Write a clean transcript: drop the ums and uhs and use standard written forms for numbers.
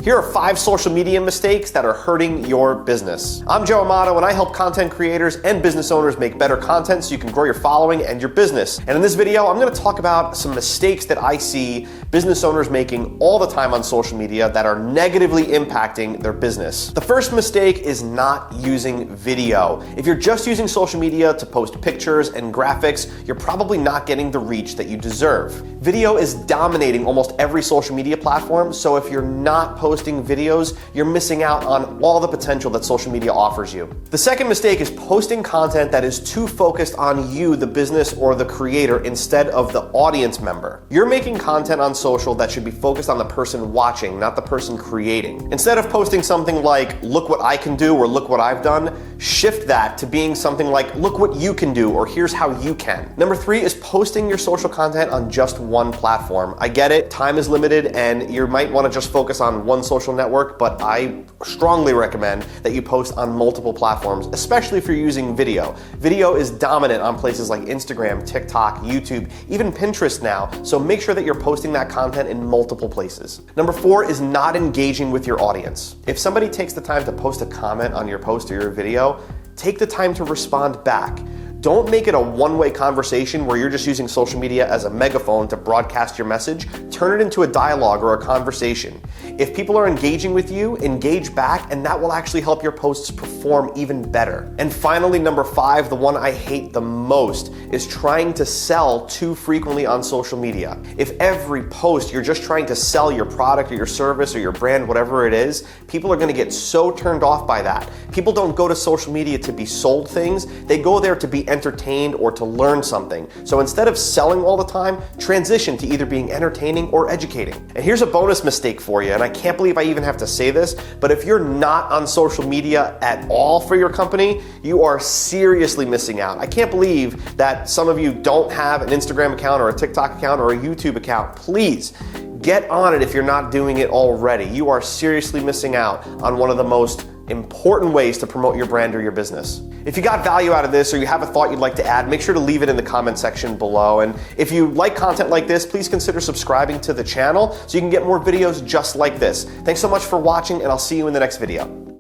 Here are 5 social media mistakes that are hurting your business. I'm Joe Amato, and I help content creators and business owners make better content so you can grow your following and your business. And in this video, I'm going to talk about some mistakes that I see business owners making all the time on social media that are negatively impacting their business. The first mistake is not using video. If you're just using social media to post pictures and graphics, you're probably not getting the reach that you deserve. Video is dominating almost every social media platform, so if you're not posting videos, you're missing out on all the potential that social media offers you. The second mistake is posting content that is too focused on you, the business or the creator, instead of the audience member. You're making content on social that should be focused on the person watching, not the person creating. Instead of posting something like, look what I can do or look what I've done, shift that to being something like, look what you can do or here's how you can. Number 3 is posting your social content on just one platform. I get it, time is limited and you might want to just focus on one social network, but I strongly recommend that you post on multiple platforms, especially if you're using video. Video is dominant on places like Instagram, TikTok, YouTube, even Pinterest now, so make sure that you're posting that content in multiple places. Number 4 is not engaging with your audience. If somebody takes the time to post a comment on your post or your video, take the time to respond back. Don't make it a one-way conversation where you're just using social media as a megaphone to broadcast your message. Turn it into a dialogue or a conversation. If people are engaging with you, engage back, and that will actually help your posts perform even better. And finally, number 5, the one I hate the most, is trying to sell too frequently on social media. If every post you're just trying to sell your product or your service or your brand, whatever it is, people are going to get so turned off by that. People don't go to social media to be sold things. They go there to be entertained or to learn something. So instead of selling all the time, transition to either being entertaining or educating. And here's a bonus mistake for you, and I can't believe I even have to say this, but if you're not on social media at all for your company, you are seriously missing out. I can't believe that some of you don't have an Instagram account or a TikTok account or a YouTube account. Please get on it if you're not doing it already. You are seriously missing out on one of the most important ways to promote your brand or your business. If you got value out of this or you have a thought you'd like to add, make sure to leave it in the comment section below. And if you like content like this, please consider subscribing to the channel so you can get more videos just like this. Thanks so much for watching, and I'll see you in the next video.